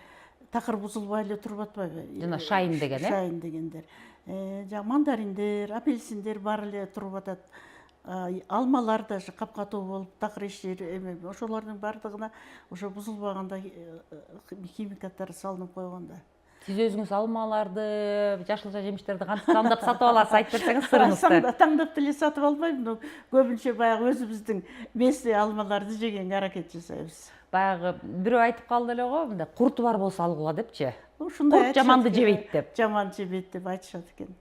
такыр бузулбай эле туруп атпайбы? Жана шайын деген, Шайын дегендер. Мандариндер, апельсиндер баары эле туруп атат. Алмалар даже капкатуу болуп, такыр ишер эме, ошолордун бардыгына ошо бузулбагандай химикаттар салынып койгон да. Сиз өзүңүз алмаларды, жашылча жемиштерди кантип тандап сатып аласыз, айтып берсеңиз сырыңызды. Таңдап деле сатып албайм, но көбүнчө баягы өзүбүздүн местный алмаларды жегенге аракет жасайбыз. Баягы бирөө айтып калды эле го, мындай курту бар болсо алгыла депчи. Ушундай курт жаманды жебейт деп. Жаман жебейт деп айтышат экен.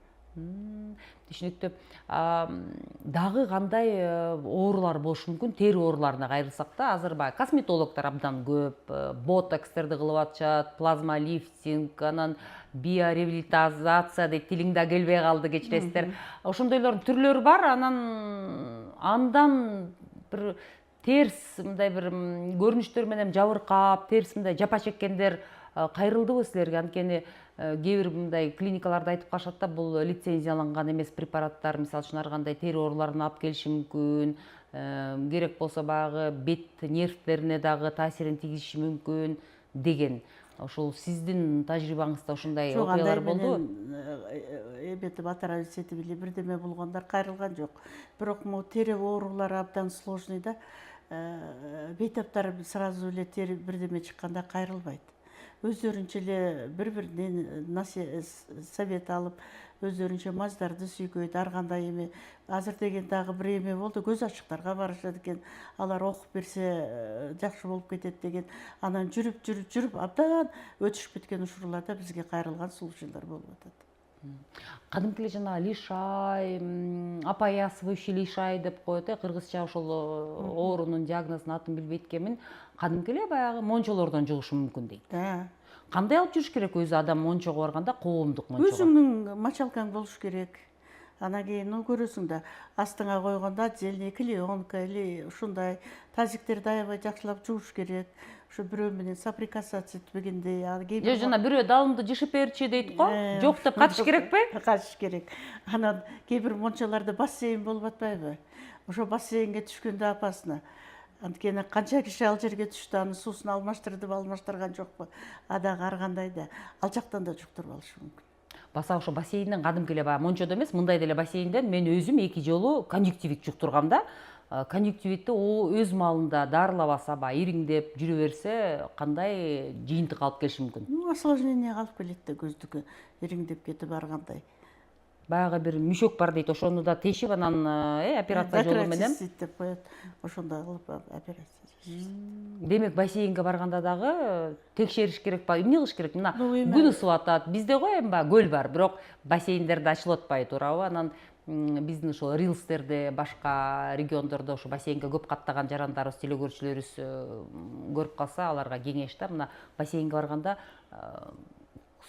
Түшүнүктүү. Дагы кандай оорулар болушу мүмкүн? Тери ооруларына кайрылсак да, азыр баягы косметологдор абдан көп, ботокстерди кылып атышат, плазма лифтинг, анан биореабилитация дейт, тилиң да келбей калды, кечиресиздер. Ошондойлордун түрлөрү бар, андан бир терс мындай бир көрүнүштөр менен жабыркап, терс мындай жапа чеккендер кайрылдыбы силерге? Анткени кээ бир мындай клиникаларда айтып калышат да, бул лицензияланган эмес препараттар, мисалы үчүн ар кандай тери ооруларына алып келиши мүмкүн, керек болсо баягы бет нервтерине дагы таасирин тийгизиши мүмкүн деген. Ошол сиздин тажрыйбаңызда ушундай окуялар болдубу? Эметип отравиться этип эле бирдеме болгондор кайрылган жок. Бирок могу тери оорулары абдан сложный да. Бейтаптар сразу эле тери бирдеме чыкканда кайрылбайт. Өздөрүнчө эле бири-биринен совет алып, өздөрүнчө маздарды сүйкөйт, ар кандай эме. Азыр деген дагы бир эме болду, көз ачыктарга барышат экен. Алар окуп берсе жакшы болуп кетет деген. Анан жүрүп абдан өтүшүп кеткен учурларда бизге кайрылган случайлар болуп атат. Кадимки эле жана лишай, опоясывающий лишай деп коет, кыргызча ошол оорунун диагнозун атын билбейт экенмин. Кадимки эле баягы мончолордон жугушу мүмкүн дейт. Кандай алып жүрүш керек өзү адам мончого барганда, коомдук мончого? Өзүңнүн мочалкаң болуш керек. Анан кийин көрөсүң да, астыңа койгондо отдельный клеенка или ушундай тазиктерди аябай жакшылап жууш керек. ошо бирөө менен соприкасация этпегенде же жана бирөө далымды жышып берчи дейт го, жок деп качыш керекпи? Качыш керек. Анан кээ бир мончаларда бассейн болуп атпайбы? Ошо бассейнге түшкөндө апасына анткени канча киши ал жерге түштү, анын суусун алмаштырдыбы, алмаштырган жокпу? А дагы ар кандай да ал жактан да жуктуруп алышы мүмкүн. Баса ошо бассейнден кадимки эле баягы мончодо эмес, мындай деле бассейнден мен өзүм 2 жолу конъюнктивит жуктургам да. Конъюнктивитти өз маалында дарылабаса, баягы ириңдеп жүрө берсе, кандай жыйынтык алып келиши мүмкүн? Осложнение калып келет да, көздүкү ириңдеп кетип ар кандай. Баягы бир мүшөк бар дейт, ошону да тешип анан операция жолу менен. Деп коет, ошондой кылып операция. Демек бассейнге барганда дагы текшериш керек ба? Эмне кылыш керек? Мына күн ысып атат. Бизде го эми баягы көл бар, бирок бассейндерде ачылып атпай туурабы? Анан биздин ошо рилстерде, башка региондордо ошо бассейнге көп каттаган жарандарыбыз, телекөрүүчүлөрүбүз көрүп калса, аларга кеңеш да, мына бассейнге барганда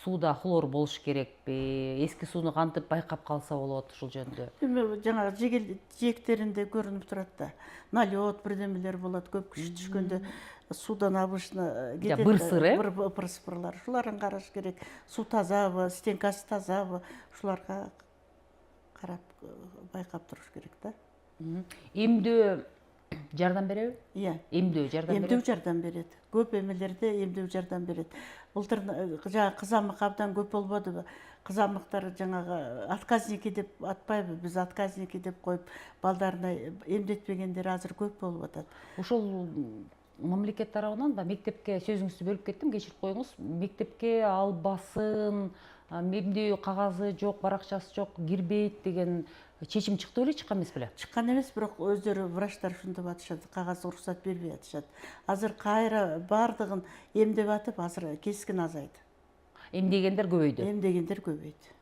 сууда хлор болуш керекпи? Эски сууну кантип байкап калса болот ушул жөнүндө? Эми жанагы жээктеринде көрүнүп турат да. Налет бирдемелер болот, көп киши түшкөндө суудан обычно кетет. Быр-сыр, Быр-сырлар. Ушуларын караш керек. Суу тазабы, стенкасы тазабы, ушуларга карап байкап туруш керек да. Эмдөө жардам береби? Иә. Эмдөө жардам береби? Эмдөө жардам берет. Көп эмелерде эмдөө жардам берет. Былтыр жаңа кызамык абдан көп болбодубу? Кызамыктар жаңагы отказники деп атпайбы? Биз отказники деп коюп, балдарына эмдетпегендер азыр көп болуп атат. Ошол мамлекет тарабынан да мектепке, сөзүңүздү бөлүп кеттим, кечирип коюңуз, мектепке албасын, эмдөө кагазы жок, баракчасы жок, кирбейт деген чечим чыкты беле, чыккан эмес беле? Чыккан эмес, бирок өздөрү врачтар ушинтип атышат, кагаз уруксат бербей атышат. Азыр кайра бардыгын эмдеп атып, азыр кескин азайды. Эмдегендер көбөйдү. Эмдегендер көбөйдү.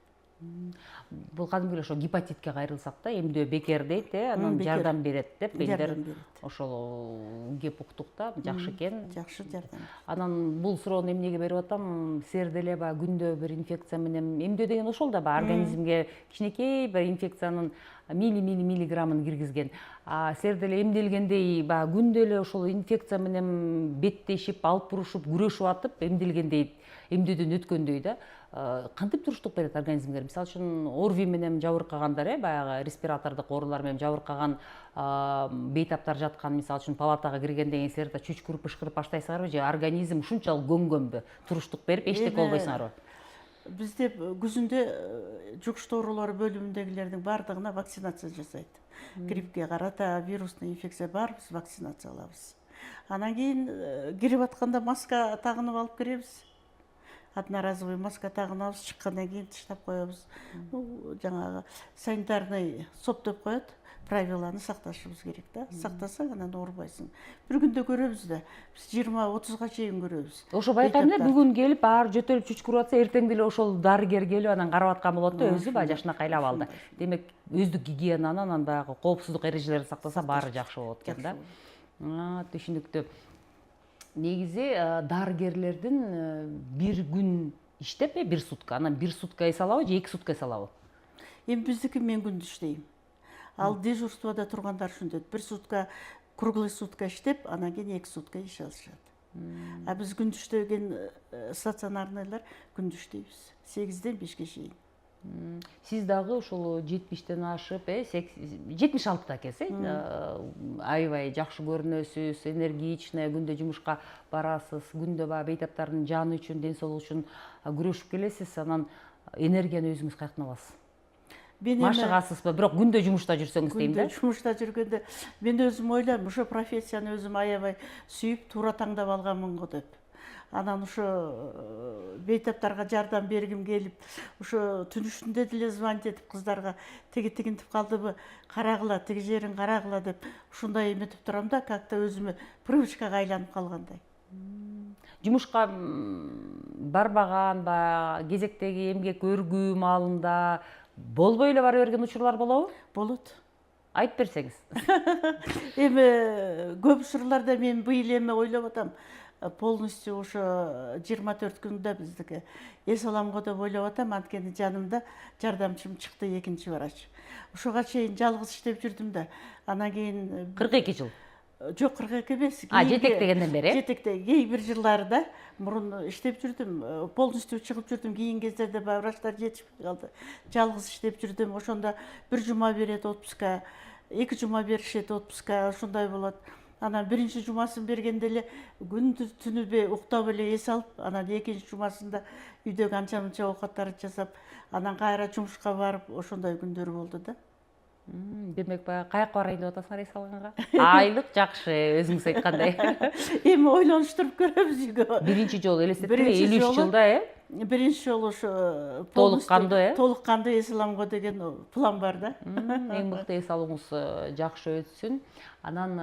Бул кадимки ошо гепатитке кайрылсак да, эмдөө бекер дейт, анан жардам берет деп элдер ошол кеп уктук да, жакшы экен. Жакшы жардам. Анан бул суроону эмнеге берип атам? Силер деле баягы күндө бир инфекция менен, эмдөө деген ошол да баягы организмге кичинекей бир инфекциянын миллиграммын киргизген. Силер деле эмделгендей баягы күндө эле ошол инфекция менен беттешип, алып бурушуп, күрөшүп атып, эмделгендей, эмдөөдөн өткөндөй да. Кантип туруштук берет организмге? Мисалы үчүн ОРВИ менен жабыркагандар, баягы респиратордук оорулар менен жабыркаган бейтаптар жаткан, мисалы үчүн палатага киргенден кийин силер да чүчкүрүп бышкырып баштайсыңарбы же организм ушунчалык көнгөнбү? Туруштук берип эчтеке болбойсуңарбы? Бизде күзүндө жугуштуу оорулар бөлүмүндөгүлөрдүн бардыгына вакцинация жасайт. Гриппке карата, вирусный инфекция баарыбыз вакцинация алабыз. Анан кийин кирип атканда маска тагынып алып киребиз. Одноразовый маска тагынабыз, чыккандан кийин таштап коебуз. Жаңагы санитарный соп деп коет. Правиланы сакташыбыз керек да. Сактасаң анан оорубайсың. Бир күндө көрөбүз да. Биз 20-30га чейин көрөбүз. Ошо байкайм да, бүгүн келип баары жөтөлүп чүчкүрүп атса, эртең деле ошол дарыгер келип анан карап аткан болот да, өзү баягы жакшынакай эле абалда. Демек, өздүк гигиенаны анан баягы коопсуздук эрежелерин сактаса баары жакшы болот экен да. Түшүнүктүү. Негизи дарыгерлердин бир күн иштеп, бир сутка, анан бир сутка эс алабы же 2 сутка эс алабы? Эми биздики мен күндү иштейм. Ал дежурствода тургандар ушинтет. Бир сутка, круглый сутка иштеп, анан кийин 2 сутка иш алышат. А биз күндү иштеген стационарныйлар күндү иштейбиз. 8ден 5ке чейин. Сиз дагы ушул 70тен ашып, 76да экенсиз, аябай жакшы көрүнөсүз, энергичный, күндө жумушка барасыз, күндө баягы бейтаптардын жаны үчүн, ден соолугу үчүн күрөшүп келесиз, анан энергияны өзүңүз каяктан аласыз? Машыгасызбы? Бирок күндө жумушта жүрсөңүз дейм да. Күндө жумушта жүргөндө мен өзүм ойлойм, ошо профессияны өзүм аябай сүйүп, туура таңдап алганмын го деп. Анан ошо бейтаптарга жардам бергим келип, ошо түн үстүндө деле звонить этип кыздарга тигинтип калдыбы, карагыла, тиги жерин карагыла деп ушундай эметип турам да, как-то өзүмө привычкага айланып калгандай. Жумушка барбаган, баягы кезектеги эмгек өргүү маалында болбой эле бара берген учурлар болобу? Болот. Айтып берсеңиз. Эми көп учурларда мен быйыл эме ойлоп атам. Полностью ошо 24 күндө биздики эс алам го деп ойлоп атам, анткени жанымда жардамчым чыкты, экинчи врач. Ошого чейин жалгыз иштеп жүрдүм да. Анан кийин 42 жыл. Жок, 42 эмес. Жетектегенден бери? Жетекте кей бир жылдарда мурун иштеп жүрдүм. Полностью чыгып жүрдүм. Кийин кездерде баягы врачтар жетишпей калды. Жалгыз иштеп жүрдүм. Ошондо бир жума берет отпуска, 2 жума беришет отпуска, ошондой болот. Анан биринчи жумасын бергенде эле күндүз түнү уктап эле эс алып, анан экинчи жумасында үйдөгү анча мынча оокаттарды жасап, анан кайра жумушка барып, ошондой күндөр болду да. Демек баягы каяка барайын деп атасың рейс алганга? Айлык жакшы, өзүңүз айткандай. Эми ойлонуштуруп көрөбүз үйгө. Биринчи жолу элестеткиле 53 жылда, Биринчи жолу ошо толук кандуу эс аламго деген план бар да. Эң мыкты эс алууңуз жакшы өтсүн. Анан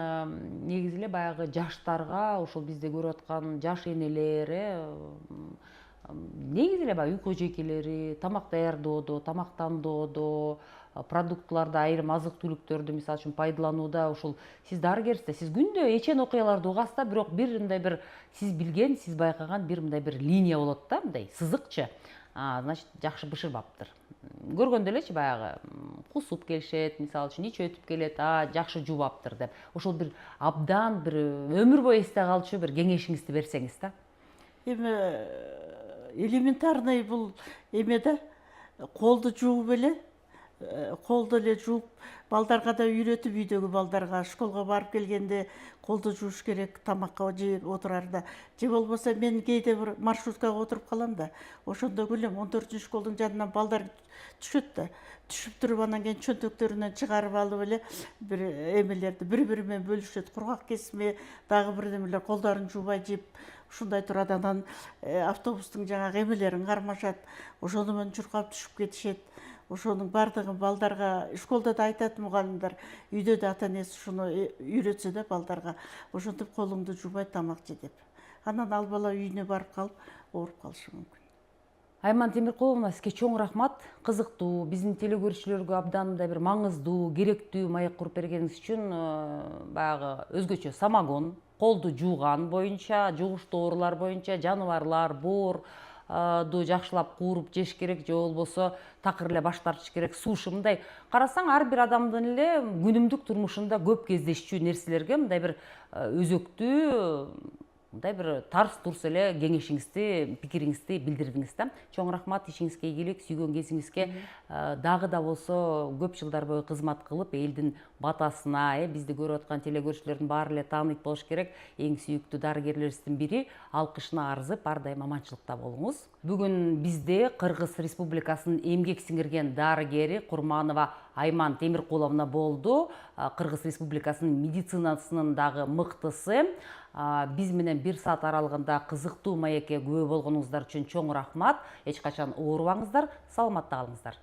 негизи эле баягы жаштарга, ошол бизде көрүп аткан жаш энелер, негизи эле баягы үй кожойкелери тамак даярдоодо, тамактандоодо, продуктыларды, айрым азык түлүктөрдү мисалы үчүн пайдаланууда, ошол сиз дарыгерсиз, сиз күндө эчен окуяларды угасыз да, бирок бир мындай бир сиз билген, сиз байкаган бир мындай бир линия болот да, мындай сызыкчы. Значит, жакшы бышырбаптыр. Көргөндө элечи баягы кусуп келишет, мисалы үчүн ич өтүп келет, жакшы жуубаптыр деп. Ошол бир абдан бир өмүр бою эсте калчу бир кеңешиңизди берсеңиз да. Эми элементарный бул эме да, колду жууп эле, колду эле жууп, балдарга да үйрөтүп, үйдөгү балдарга школго барып келгенде колду жууш керек, тамакка жеп отурарда. Же болбосо мен кээде бир маршруткага отуруп калам да, ошондо күлөм, 14 школдун жанынан балдар түшөт да. Түшүп туруп анан кийин чөнтөктөрүнөн чыгарып алып эле бир эмелерди бири-бири менен бөлүшөт. Кургак кесме, дагы бирдемелер, колдорун жуубай жеп, ушундай турат. Анан автобустун жаңагы эмелерин кармашат, ошону менен чуркап түшүп кетишет. Ошонун баардыгын балдарга школда да айтат мугалимдер, үйдө да ата энеси ушуну үйрөтсө да балдарга, ошентип колуңду жуубай тамак же деп. Анан ал бала үйүнө барып калып, ооруп калышы мүмкүн. Айман Темиркуловна, сизге чоң рахмат. Кызыктуу, биздин телекөрүүчүлөргө абдан мындай бир маңыздуу, керектүү маек куруп бергениңиз үчүн баягы өзгөчө самогон, колду жууган боюнча, жугуштуу оорулар боюнча, жаныбарлар, боорду жакшылап кууруп жеш керек, же болбосо такыр эле баш тартыш керек, суши мындай карасаң ар бир адамдын эле күнүмдүк турмушунда көп кездешчү нерселерге мындай бир өзөктүү, мындай бир тарс турс эле кеңешиңизди, пикириңизди билдирдиңиз да. Чоң рахмат, ишиңизге ийгилик, сүйгөн кезиңизге дагы да болсо көп жылдар бою кызмат кылып, элдин батасына, бизди көрүп аткан телекөрүүчүлөрдүн баары эле тааныйт болуш керек. Эң сүйүктүү дарыгерлерибиздин бири, алкышына арзып, ар дайым аманчылыкта болуңуз. Бүгүн бизде Кыргыз Республикасынын эмгек сиңирген дарыгери Курманова Айман Темиркуловна болду. Кыргыз Республикасынын медицинасынын дагы мыктысы. Биз менен 1 саат аралыгында кызыктуу маекке күбө болгонуңуздар үчүн чоң рахмат. Эч качан оорубаңыздар, саламатта калыңыздар.